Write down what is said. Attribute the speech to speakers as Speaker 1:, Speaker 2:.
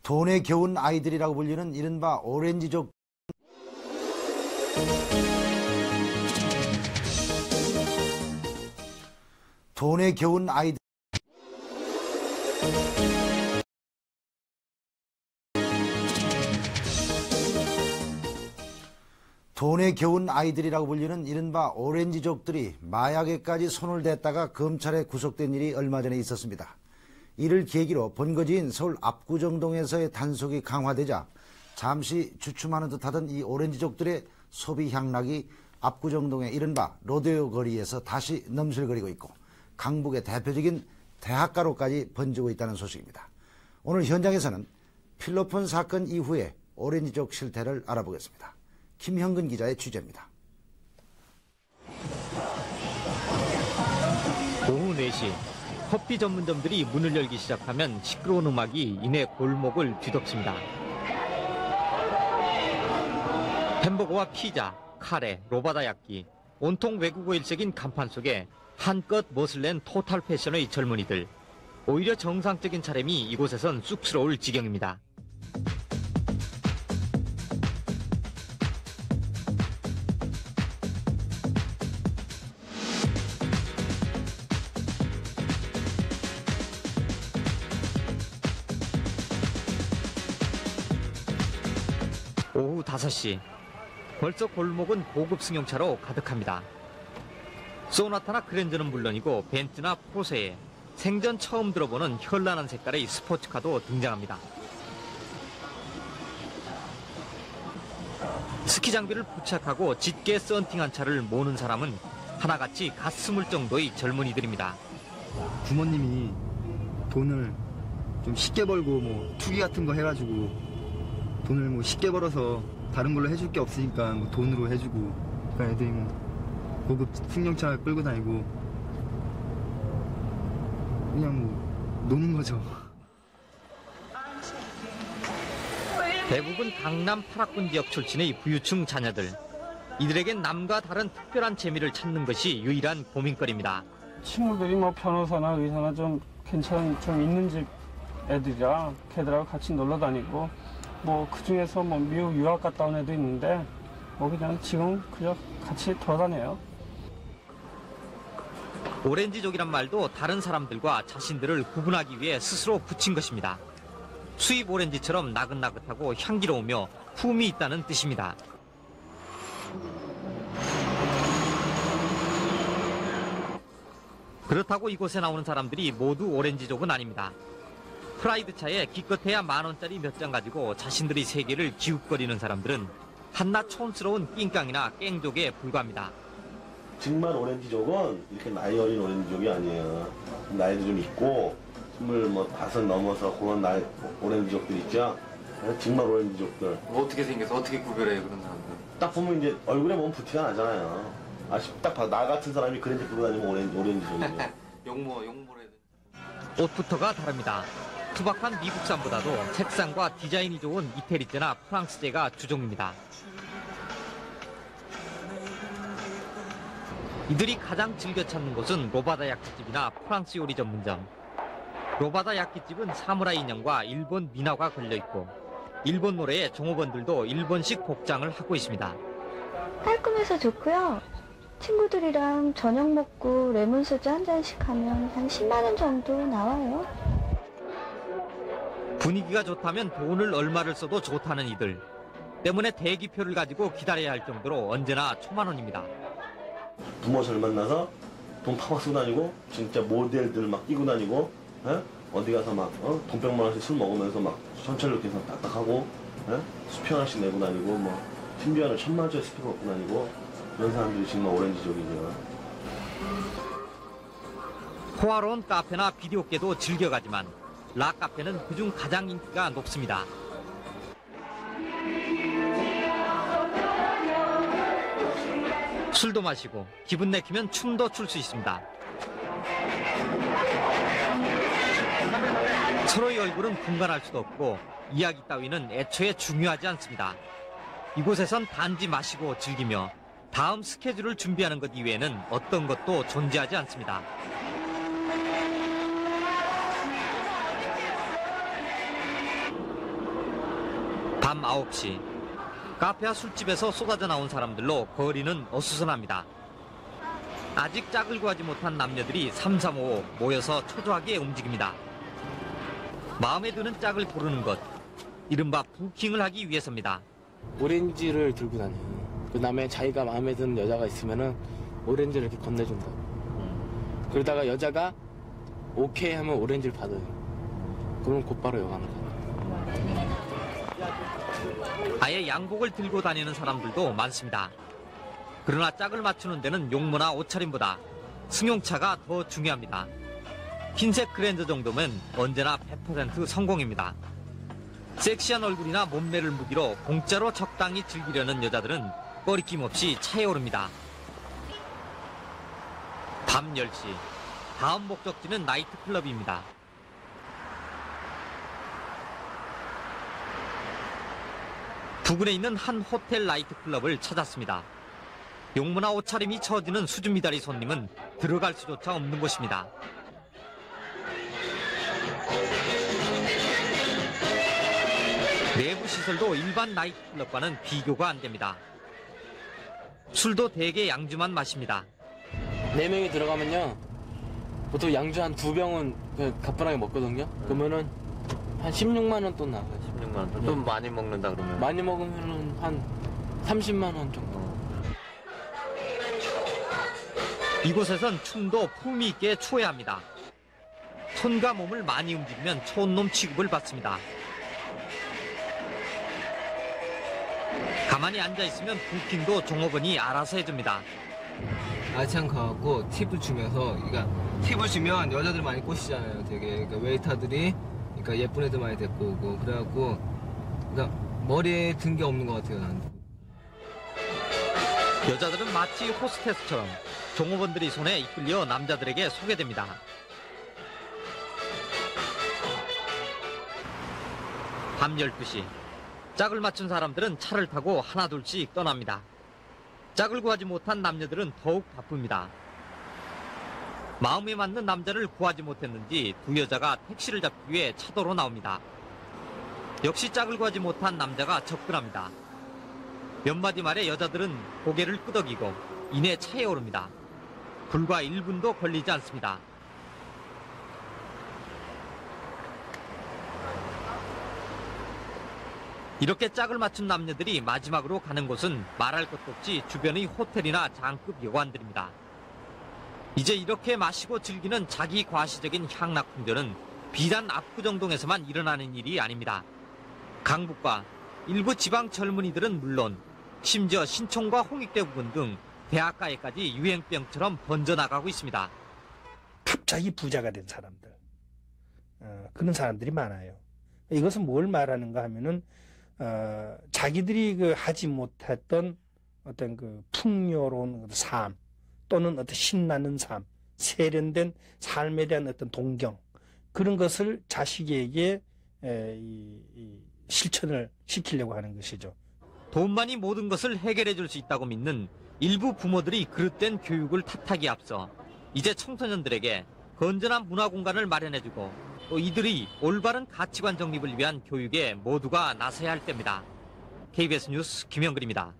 Speaker 1: 돈에 겨운 아이들이라고 불리는 이른바 오렌지족. 돈에 겨운 아이들. 돈에 겨운 아이들이라고 불리는 이른바 오렌지족들이 마약에까지 손을 댔다가 검찰에 구속된 일이 얼마 전에 있었습니다. 이를 계기로 본거지인 서울 압구정동에서의 단속이 강화되자 잠시 주춤하는 듯하던 이 오렌지족들의 소비 향락이 압구정동의 이른바 로데오 거리에서 다시 넘실거리고 있고 강북의 대표적인 대학가로까지 번지고 있다는 소식입니다. 오늘 현장에서는 필로폰 사건 이후에 오렌지족 실태를 알아보겠습니다. 김형근 기자의 취재입니다.
Speaker 2: 오후 4시 커피 전문점들이 문을 열기 시작하면 시끄러운 음악이 이내 골목을 뒤덮습니다. 햄버거와 피자, 카레, 로바다 야끼, 온통 외국어 일색인 간판 속에 한껏 멋을 낸 토탈 패션의 젊은이들. 오히려 정상적인 차림이 이곳에선 쑥스러울 지경입니다. 오후 5시, 벌써 골목은 고급 승용차로 가득합니다. 소나타나 그랜저는 물론이고 벤츠나 포세에 생전 처음 들어보는 현란한 색깔의 스포츠카도 등장합니다. 스키 장비를 부착하고 짙게 썬팅한 차를 모는 사람은 하나같이 가슴을 정도의 젊은이들입니다.
Speaker 3: 부모님이 돈을 좀 쉽게 벌고 뭐 투기 같은 거 해가지고 돈을 뭐 쉽게 벌어서 다른 걸로 해줄 게 없으니까 뭐 돈으로 해주고, 그러니까 애들이 뭐 고급 승용차 끌고 다니고 그냥 뭐 노는 거죠.
Speaker 2: 대부분 강남 8학군 지역 출신의 부유층 자녀들. 이들에겐 남과 다른 특별한 재미를 찾는 것이 유일한 고민거리입니다.
Speaker 4: 친구들이 뭐 변호사나 의사나 좀 있는 집 애들이라 걔들하고 같이 놀러 다니고, 뭐 그중에서 뭐 미국 유학 갔다 온 애도 있는데 뭐 그냥 지금 그냥 같이 돌아다녀요.
Speaker 2: 오렌지족이란 말도 다른 사람들과 자신들을 구분하기 위해 스스로 붙인 것입니다. 수입 오렌지처럼 나긋나긋하고 향기로우며 품이 있다는 뜻입니다. 그렇다고 이곳에 나오는 사람들이 모두 오렌지족은 아닙니다. 프라이드 차에 기껏해야 $10,000짜리 몇 장 가지고 자신들의 세계를 기웃거리는 사람들은 한낱 촌스러운 낑깡이나 깽족에 불과합니다.
Speaker 5: 정말 오렌지족은 이렇게 나이 어린 오렌지족이 아니에요. 나이도 좀 있고 25 넘어서 그런 나이 오렌지족들 있죠. 정말 오렌지족들.
Speaker 6: 어떻게 생겨서 어떻게 구별해요, 그런 사람들?
Speaker 5: 딱 보면 이제 얼굴에 보면 부티가 나잖아요. 딱 봐, 나 같은 사람이 그랜저 끌고 다니면 오렌지족이죠.
Speaker 6: 용모를 해야 돼.
Speaker 2: 옷부터가 다릅니다. 투박한 미국산보다도 색상과 디자인이 좋은 이태리제나 프랑스제가 주종입니다. 이들이 가장 즐겨 찾는 곳은 로바다 야끼집이나 프랑스 요리 전문점. 로바다 야끼집은 사무라이 인형과 일본 민화가 걸려있고 일본 노래에 종업원들도 일본식 복장을 하고 있습니다.
Speaker 7: 깔끔해서 좋고요. 친구들이랑 저녁 먹고 레몬소주 한 잔씩 하면 한 10만 원 정도 나와요.
Speaker 2: 분위기가 좋다면 돈을 얼마를 써도 좋다는 이들. 때문에 대기표를 가지고 기다려야 할 정도로 언제나 초만원입니다.
Speaker 5: 부모 잘 만나서 돈 팍팍 쓰고 다니고 진짜 모델들 막 끼고 다니고 어디 가서 막 돈백만 원씩 술 먹으면서 막 천천히 이렇게 해서 딱딱하고 수표 하나씩 내고 다니고 뭐 신비한을 1,000만 원짜리 스피커 갖고 다니고 그런 사람들이 정말 오렌지족이죠.
Speaker 2: 호화로운 카페나 비디오계도 즐겨가지만 락카페는 그중 가장 인기가 높습니다. 술도 마시고 기분 내키면 춤도 출 수 있습니다. 서로의 얼굴은 분간할 수도 없고 이야기 따위는 애초에 중요하지 않습니다. 이곳에선 단지 마시고 즐기며 다음 스케줄을 준비하는 것 이외에는 어떤 것도 존재하지 않습니다. 밤 9시 카페와 술집에서 쏟아져 나온 사람들로 거리는 어수선합니다. 아직 짝을 구하지 못한 남녀들이 335 모여서 초조하게 움직입니다. 마음에 드는 짝을 고르는 것, 이른바 부킹을 하기 위해서입니다.
Speaker 8: 오렌지를 들고 다녀요. 그 다음에 자기가 마음에 드는 여자가 있으면은 오렌지를 이렇게 건네준다. 그러다가 여자가 오케이 하면 오렌지를 받아요. 그럼 곧바로 여관을 가요.
Speaker 2: 아예 양복을 들고 다니는 사람들도 많습니다. 그러나 짝을 맞추는 데는 용모나 옷차림보다 승용차가 더 중요합니다. 흰색 그랜저 정도면 언제나 100% 성공입니다. 섹시한 얼굴이나 몸매를 무기로 공짜로 적당히 즐기려는 여자들은 꺼리낌 없이 차에 오릅니다. 밤 10시, 다음 목적지는 나이트클럽입니다. 부근에 있는 한 호텔 나이트클럽을 찾았습니다. 용모나 옷차림이 처지는 수준 미달이 손님은 들어갈 수조차 없는 곳입니다. 내부 시설도 일반 나이트클럽과는 비교가 안 됩니다. 술도 대개 양주만 마십니다.
Speaker 8: 4명이 들어가면요. 보통 양주 한 2병은 그냥 가뿐하게 먹거든요. 그러면은 한 16만 원 돈 나가요.
Speaker 6: 16만 원. 좀 많이 먹는다 그러면.
Speaker 8: 많이 먹으면은 한 30만 원 정도.
Speaker 2: 이곳에선 춤도 품위 있게 추어야 합니다. 손과 몸을 많이 움직이면 촌놈 취급을 받습니다. 가만히 앉아있으면 부킹도 종업원이 알아서 해줍니다.
Speaker 9: 아참 가갖고 팁을 주면서, 그러니까 팁을 주면 여자들 많이 꼬시잖아요. 되게 그러니까 웨이터들이, 그러니까 예쁜 애들 많이 데리고 오고 그래갖고, 그러니까 머리에 든 게 없는 것 같아요, 나한테.
Speaker 2: 여자들은 마치 호스테스처럼 종업원들이 손에 이끌려 남자들에게 소개됩니다. 밤 12시, 짝을 맞춘 사람들은 차를 타고 하나둘씩 떠납니다. 짝을 구하지 못한 남녀들은 더욱 바쁩니다. 마음에 맞는 남자를 구하지 못했는지 두 여자가 택시를 잡기 위해 차도로 나옵니다. 역시 짝을 구하지 못한 남자가 접근합니다. 몇 마디 말에 여자들은 고개를 끄덕이고 이내 차에 오릅니다. 불과 1분도 걸리지 않습니다. 이렇게 짝을 맞춘 남녀들이 마지막으로 가는 곳은 말할 것도 없이 주변의 호텔이나 장급 여관들입니다. 이제 이렇게 마시고 즐기는 자기 과시적인 향락풍전은 비단 압구정동에서만 일어나는 일이 아닙니다. 강북과 일부 지방 젊은이들은 물론 심지어 신촌과 홍익대 부근 등 대학가에까지 유행병처럼 번져나가고 있습니다.
Speaker 10: 갑자기 부자가 된 사람들, 그런 사람들이 많아요. 이것은 뭘 말하는가 하면은 자기들이 하지 못했던 어떤 풍요로운 삶 또는 어떤 신나는 삶, 세련된 삶에 대한 어떤 동경, 그런 것을 자식에게 실천을 시키려고 하는 것이죠.
Speaker 2: 돈만이 모든 것을 해결해 줄 수 있다고 믿는 일부 부모들이 그릇된 교육을 탓하기에 앞서 이제 청소년들에게 건전한 문화 공간을 마련해주고 또 이들이 올바른 가치관 정립을 위한 교육에 모두가 나서야 할 때입니다. KBS 뉴스 김영근입니다.